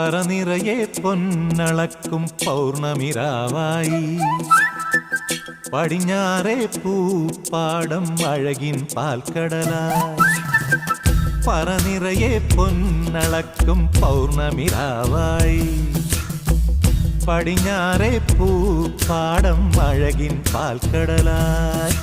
പറനിറയെ പൊന്നളക്കും പൗർണമിരാവായി പടിഞ്ഞാറേ പൂപ്പാടം അഴകിൻ പാൽക്കടലായി പറനിറയെ പൊന്നളക്കും പൗർണമിരാവായി പടിഞ്ഞാറേ പൂപ്പാടം അഴകിൻ പാൽക്കടലായി